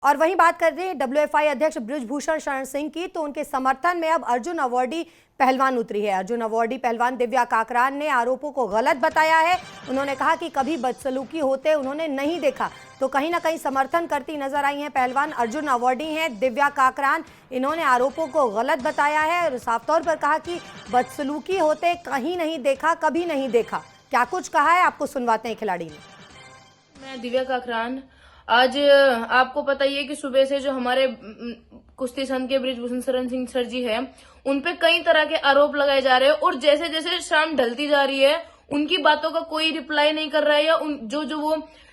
और वहीं बात कर रहे हैं डब्ल्यूएफआई अध्यक्ष बृजभूषण शरण सिंह की, तो उनके समर्थन में अब अर्जुन अवॉर्डी पहलवान उतरी है। अर्जुन अवॉर्डी पहलवान दिव्या काकरान ने आरोपों को गलत बताया है। उन्होंने कहा कि कभी बदसलूकी होते उन्होंने नहीं देखा, तो कहीं ना कहीं समर्थन करती नजर आई हैं पहलवान अर्जुन अवॉर्डी हैं दिव्या काकरान। इन्होंने आरोपों को गलत बताया है और साफ तौर पर कहा कि बदसलूकी होते कहीं नहीं देखा, कभी नहीं देखा। क्या कुछ कहा है आपको सुनवाते हैं खिलाड़ी ने। मैं दिव्या काकरान। आज आपको पता ही है कि सुबह से जो हमारे कुश्ती संघ के बृजभूषण शरण सिंह सर जी है, उनपे कई तरह के आरोप लगाए जा रहे हैं और जैसे जैसे शाम ढलती जा रही है उनकी बातों का कोई रिप्लाई नहीं कर रहा है, या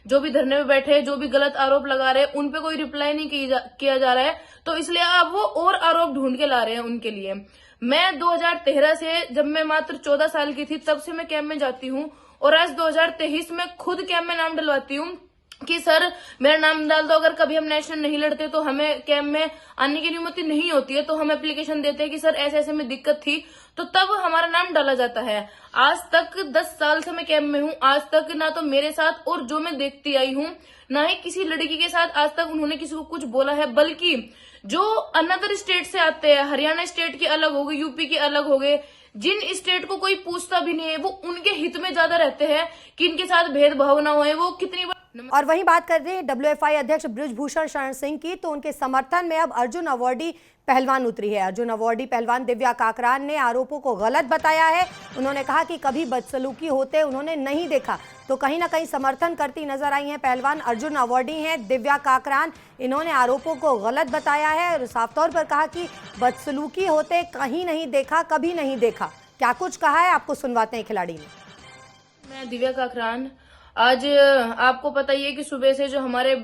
जो भी धरने में बैठे हैं, जो भी गलत आरोप लगा रहे हैं, उनपे कोई रिप्लाई नहीं किया जा रहा है। तो इसलिए अब वो और आरोप ढूंढ के ला रहे हैं उनके लिए। मैं 2013 से, जब मैं मात्र 14 साल की थी, तब से मैं कैंप में जाती हूँ और आज 2023 में खुद कैंप में नाम डलवाती हूँ कि सर मेरा नाम डाल दो, अगर कभी हम नेशनल नहीं लड़ते तो हमें कैंप में आने की अनुमति नहीं होती है। तो हम एप्लीकेशन देते हैं कि सर ऐसे ऐसे में दिक्कत थी, तो तब हमारा नाम डाला जाता है। आज तक 10 साल से मैं कैंप में हूँ, आज तक ना तो मेरे साथ और जो मैं देखती आई हूँ, ना ही किसी लड़की के साथ आज तक उन्होंने किसी को कुछ बोला है। बल्कि जो अनदर स्टेट से आते हैं, हरियाणा स्टेट के अलग हो गए, यूपी के अलग हो गए, जिन स्टेट को कोई पूछता भी नहीं है, वो उनके हित में ज्यादा रहते हैं कि इनके साथ भेदभाव ना होए। वो कितनी और वहीं बात कर रहे हैं डब्ल्यूएफआई अध्यक्ष बृजभूषण शरण सिंह की, तो उनके समर्थन में अब अर्जुन अवॉर्डी पहलवान उतरी है। अर्जुन अवॉर्डी पहलवान दिव्या काकरान ने आरोपों को गलत बताया है। उन्होंने कहा कि कभी बदसलूकी होते उन्होंने नहीं देखा, तो कहीं ना कहीं समर्थन करती नजर आई हैं पहलवान अर्जुन अवॉर्डी हैं दिव्या काकरान। इन्होंने आरोपों को गलत बताया है और साफ तौर पर कहा कि बदसलूकी होते कहीं नहीं देखा, कभी नहीं देखा। क्या कुछ कहा है आपको सुनवाते हैं खिलाड़ी ने। मैं दिव्या काकरान। आज आपको पता ही है कि सुबह से जो हमारे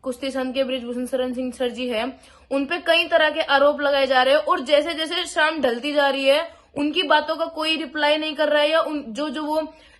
कुश्ती संघ के बृजभूषण शरण सिंह सर जी है, उनपे कई तरह के आरोप लगाए जा रहे हैं और जैसे जैसे शाम ढलती जा रही है उनकी बातों का कोई रिप्लाई नहीं कर रहा है, या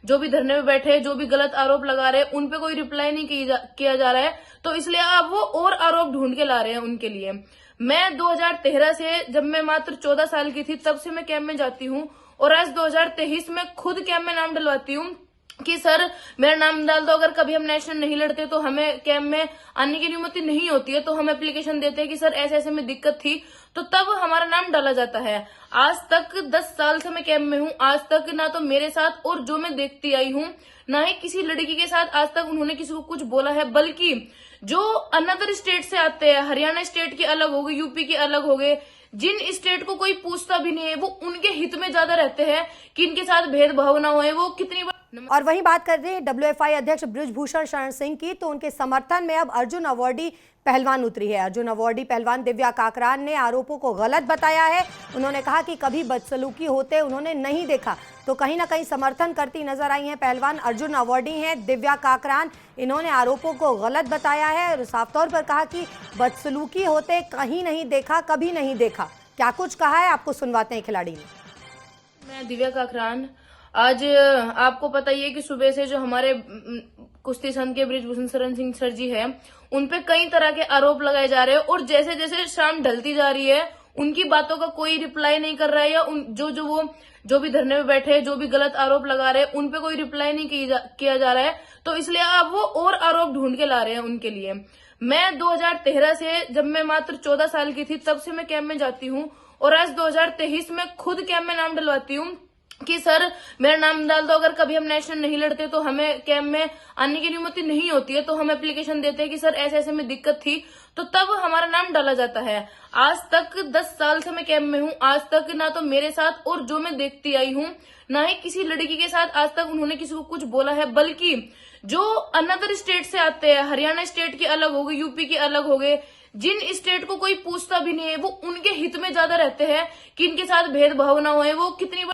जो भी धरने में बैठे हैं, जो भी गलत आरोप लगा रहे हैं, उनपे कोई रिप्लाई नहीं किया जा रहा है। तो इसलिए अब वो और आरोप ढूंढ के ला रहे हैं उनके लिए। मैं 2013 से, जब मैं मात्र 14 साल की थी, तब से मैं कैंप में जाती हूँ और आज 2023 में खुद कैंप में नाम डलवाती हूँ कि सर मेरा नाम डाल दो, अगर कभी हम नेशनल नहीं लड़ते तो हमें कैंप में आने की अनुमति नहीं होती है। तो हम एप्लीकेशन देते हैं कि सर ऐसे ऐसे में दिक्कत थी, तो तब हमारा नाम डाला जाता है। आज तक 10 साल से मैं कैंप में हूँ, आज तक ना तो मेरे साथ और जो मैं देखती आई हूँ, ना ही किसी लड़की के साथ आज तक उन्होंने किसी को कुछ बोला है। बल्कि जो अनदर स्टेट से आते हैं, हरियाणा स्टेट के अलग हो गए, यूपी के अलग हो गए, जिन स्टेट को कोई पूछता भी नहीं है, वो उनके हित में ज्यादा रहते हैं कि इनके साथ भेदभाव ना होए। वो कितनी और वहीं बात कर रहे हैं डब्ल्यूएफआई अध्यक्ष बृजभूषण शरण सिंह की, तो उनके समर्थन में अब अर्जुन अवॉर्डी पहलवान उतरी है। अर्जुन अवॉर्डी पहलवान दिव्या काकरान ने आरोपों को गलत बताया है। उन्होंने कहा कि कभी बदसलूकी होते उन्होंने नहीं देखा, तो कहीं ना कहीं समर्थन करती नजर आई हैं पहलवान अर्जुन अवॉर्डी हैं दिव्या काकरान। इन्होंने आरोपों को गलत बताया है और साफ तौर पर कहा कि बदसलूकी होते कहीं नहीं देखा, कभी नहीं देखा। क्या कुछ कहा है आपको सुनवाते हैं खिलाड़ी ने। मैं दिव्या काकरान। आज आपको पता ही है कि सुबह से जो हमारे कुश्ती संघ के बृजभूषण शरण सिंह सर जी है, उनपे कई तरह के आरोप लगाए जा रहे हैं और जैसे जैसे शाम ढलती जा रही है उनकी बातों का कोई रिप्लाई नहीं कर रहा है, या जो भी धरने में बैठे हैं, जो भी गलत आरोप लगा रहे हैं, उनपे कोई रिप्लाई नहीं किया जा रहा है। तो इसलिए अब वो और आरोप ढूंढ के ला रहे हैं उनके लिए। मैं 2013 से, जब मैं मात्र 14 साल की थी, तब से मैं कैंप में जाती हूँ और आज 2023 में खुद कैंप में नाम डलवाती हूँ कि सर मेरा नाम डाल दो, अगर कभी हम नेशनल नहीं लड़ते तो हमें कैंप में आने की अनुमति नहीं होती है। तो हम एप्लीकेशन देते हैं कि सर ऐसे ऐसे में दिक्कत थी, तो तब हमारा नाम डाला जाता है। आज तक 10 साल से मैं कैंप में हूँ, आज तक ना तो मेरे साथ और जो मैं देखती आई हूँ, ना ही किसी लड़की के साथ आज तक उन्होंने किसी को कुछ बोला है। बल्कि जो अनदर स्टेट से आते हैं, हरियाणा स्टेट के अलग हो गए, यूपी के अलग हो गए, जिन स्टेट को कोई पूछता भी नहीं है, वो उनके हित में ज्यादा रहते हैं कि इनके साथ भेदभाव ना होए। वो कितनी